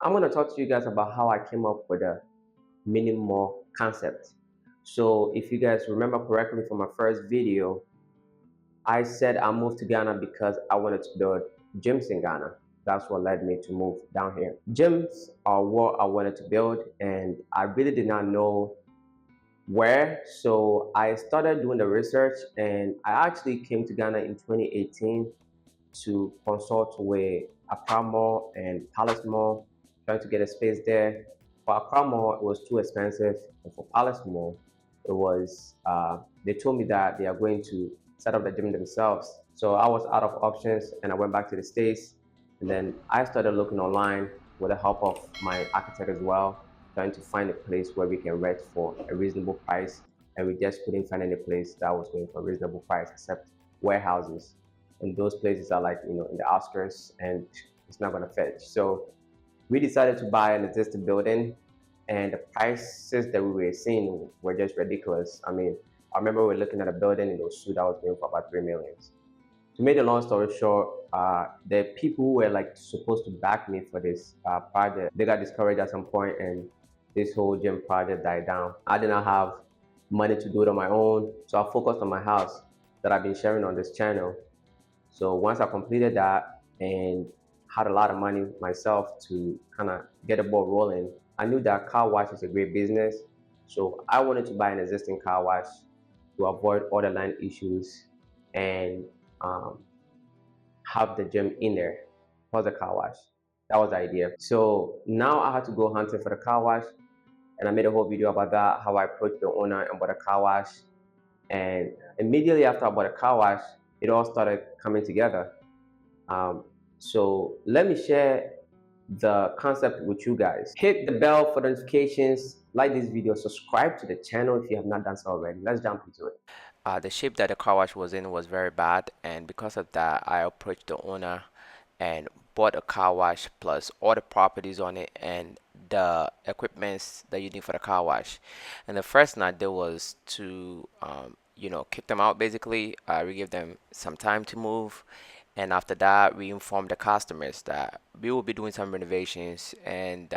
I'm going to talk to you guys about how I came up with a mini mall concept. So if you guys remember correctly from my first video, I said I moved to Ghana because I wanted to build gyms in Ghana. That's what led me to move down here. Gyms are what I wanted to build, and I really did not know where. So I started doing the research, and I actually came to Ghana in 2018 to consult with Accra Mall and Palace Mall, trying to get a space there. For Accra Mall, it was too expensive, and for Palace Mall, it was. They told me that they are going to set up the gym themselves. So I was out of options, and I went back to the States. And then I started looking online with the help of my architect as well, trying to find a place where we can rent for a reasonable price. And we just couldn't find any place that was going for a reasonable price except warehouses, and those places are like in the outskirts, and it's not going to fetch. So we decided to buy an existing building, and the prices that we were seeing were just ridiculous. I mean, I remember we were looking at a building in Osu that was going for about 3 million. To make a long story short, the people who were like supposed to back me for this project, they got discouraged at some point, and this whole gym project died down. I did not have money to do it on my own, so I focused on my house that I've been sharing on this channel. So once I completed that and had a lot of money myself to kind of get the ball rolling, I knew that car wash is a great business. So I wanted to buy an existing car wash to avoid all the land issues and um, have the gym in there for the car wash. That was the idea. So now I had to go hunting for the car wash, and I made a whole video about that, how I approached the owner and bought a car wash. And immediately after I bought a car wash, it all started coming together. Um, so let me share the concept with you guys. Hit the bell for notifications, like this video, subscribe to the channel if you have not done so already. Let's jump into it. The shape that the car wash was in was very bad, and because of that, I approached the owner and bought a car wash plus all the properties on it and the equipments that you need for the car wash. And the first thing I did was to, kick them out basically. We gave them some time to move, and after that, we informed the customers that we will be doing some renovations, and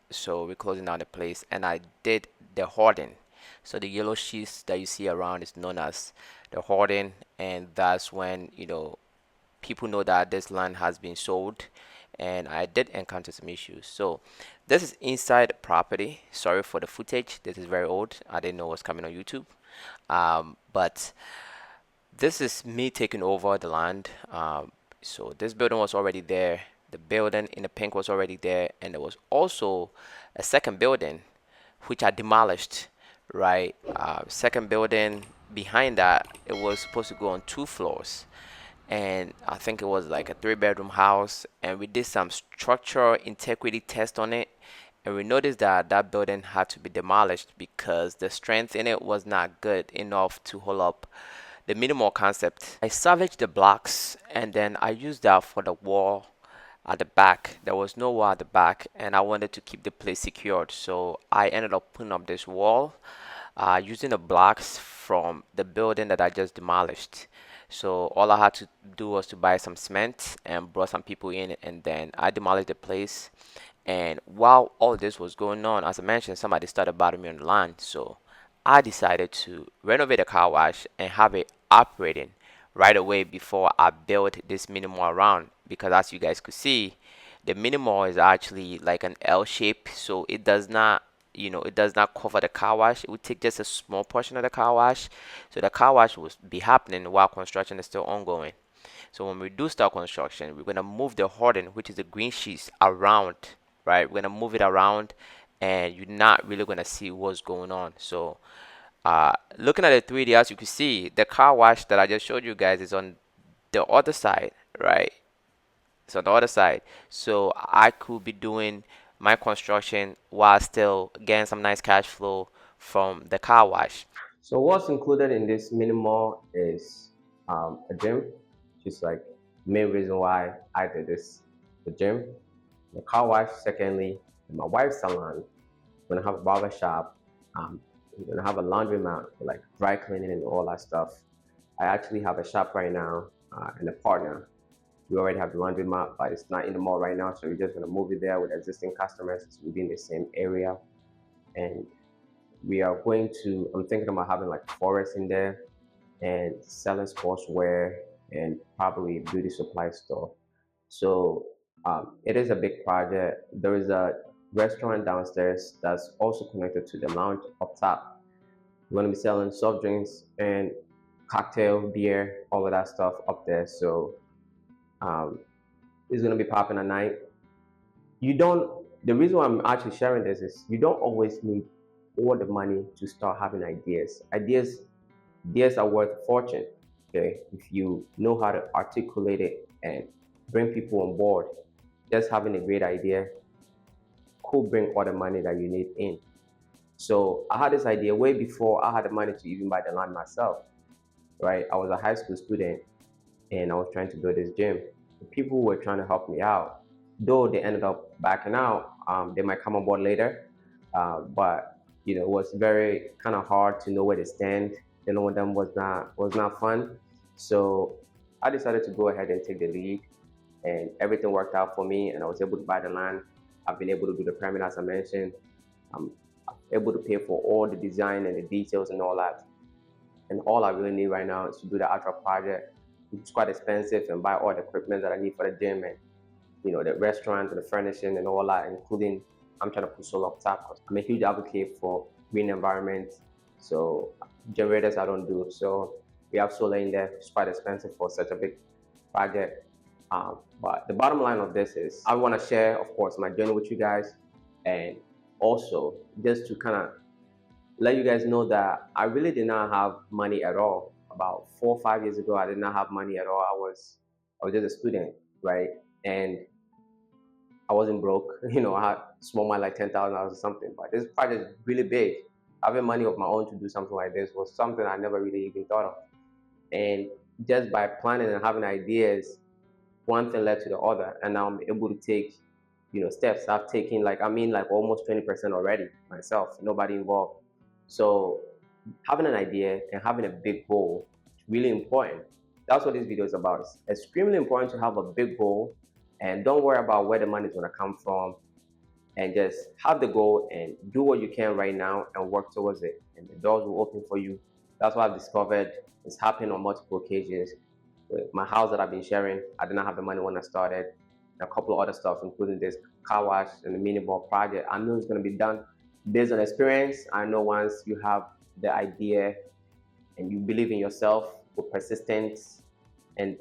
so we're closing down the place. And I did the hoarding. So the yellow sheets that you see around is known as the hoarding, and that's when people know that this land has been sold. And I did encounter some issues. So this is inside the property. Sorry for the footage. This is very old. I didn't know what's coming on YouTube. But this is me taking over the land. So this building was already there. The building in the pink was already there, and there was also a second building which I demolished. Right, second building behind that, it was supposed to go on 2 floors, and I think it was like a 3 bedroom house. And we did some structural integrity test on it, and we noticed that that building had to be demolished because the strength in it was not good enough to hold up the minimal concept. I salvaged the blocks, and then I used that for the wall at the back. There was no wall at the back, and I wanted to keep the place secured, so I ended up putting up this wall using the blocks from the building that I just demolished. So all I had to do was to buy some cement and brought some people in, and then I demolished the place. And while all this was going on, as I mentioned, somebody started bothering me on the line. So I decided to renovate the car wash and have it operating right away before I built this mini mall around. Because as you guys could see, the mini mall is actually like an L shape, so it does not cover the car wash. It would take just a small portion of the car wash. So the car wash will be happening while construction is still ongoing. So when we do start construction, we're gonna move the hoarding, which is the green sheets, around, right? We're gonna move it around, and you're not really gonna see what's going on. So looking at the 3D, as you can see, the car wash that I just showed you guys is on the other side, right? It's on the other side. So I could be doing my construction while still getting some nice cash flow from the car wash. So what's included in this mini mall is a gym, just like main reason why I did this. The gym, the car wash, secondly, my wife's salon. We're gonna have a barber shop. We're gonna have a laundromat for like dry cleaning and all that stuff. I actually have a shop right now and a partner. We already have the laundry mat, but it's not in the mall right now, so we're just gonna move it there with existing customers. It's within the same area, and we are going to. I'm thinking about having like forest in there and selling sportswear and probably a beauty supply store. So it is a big project. There is a restaurant downstairs that's also connected to the lounge up top. We're gonna be selling soft drinks and cocktail, beer, all of that stuff up there. So um, it's gonna be popping at night. You don't. The reason why I'm actually sharing this is you don't always need all the money to start having ideas. Ideas are worth a fortune. Okay, if you know how to articulate it and bring people on board, just having a great idea could bring all the money that you need in. So I had this idea way before I had the money to even buy the land myself. Right, I was a high school student and I was trying to build this gym. People were trying to help me out, though they ended up backing out. They might come on board later, but it was very kind of hard to know where they stand. Dealing with them was not fun. So I decided to go ahead and take the lead, and everything worked out for me. And I was able to buy the land. I've been able to do the permit as I mentioned. I'm able to pay for all the design and the details and all that. And all I really need right now is to do the actual project. It's quite expensive and buy all the equipment that I need for the gym and the restaurant and the furnishing and all that, including I'm trying to put solar up top because I'm a huge advocate for green environment. So generators I don't do. So we have solar in there. It's quite expensive for such a big project. But the bottom line of this is I want to share, of course, my journey with you guys, and also just to kind of let you guys know that I really did not have money at all. About 4 or 5 years ago, I did not have money at all. I was just a student, right? And I wasn't broke. I had small money like $10,000 or something. But this project is really big. Having money of my own to do something like this was something I never really even thought of. And just by planning and having ideas, one thing led to the other, and now I'm able to take steps. I've taken like almost 20% already myself, nobody involved. So having an idea and having a big goal is really important. That's what this video is about. It's extremely important to have a big goal, and don't worry about where the money is going to come from, and just have the goal and do what you can right now and work towards it, and the doors will open for you. That's what I've discovered. It's happened on multiple occasions. With my house that I've been sharing, I did not have the money when I started. A couple of other stuff, including this car wash and the mini ball project. I knew it's going to be done based on experience. I know once you have the idea and you believe in yourself with persistence and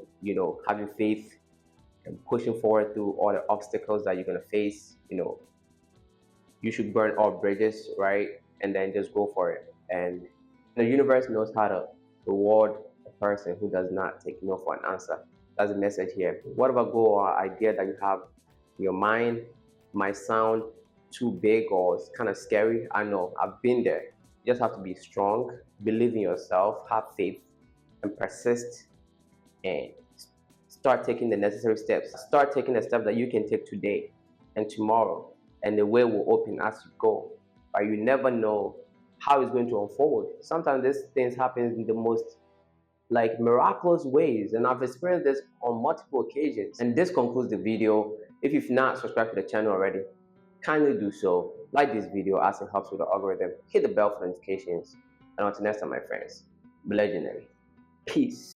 having faith and pushing forward through all the obstacles that you're going to face, you should burn all bridges, right? And then just go for it. And the universe knows how to reward a person who does not take no for an answer. That's the message here. Whatever goal or idea that you have in your mind might sound too big or it's kind of scary. I know, I've been there. You just have to be strong, believe in yourself, have faith, and persist, and start taking the necessary steps. Start taking the steps that you can take today and tomorrow, and the way will open as you go. But you never know how it's going to unfold. Sometimes these things happen in the most like miraculous ways, and I've experienced this on multiple occasions. And this concludes the video. If you've not subscribed to the channel already, kindly do so. Like this video as it helps with the algorithm. Hit the bell for notifications. And until next time, my friends, be legendary. Peace.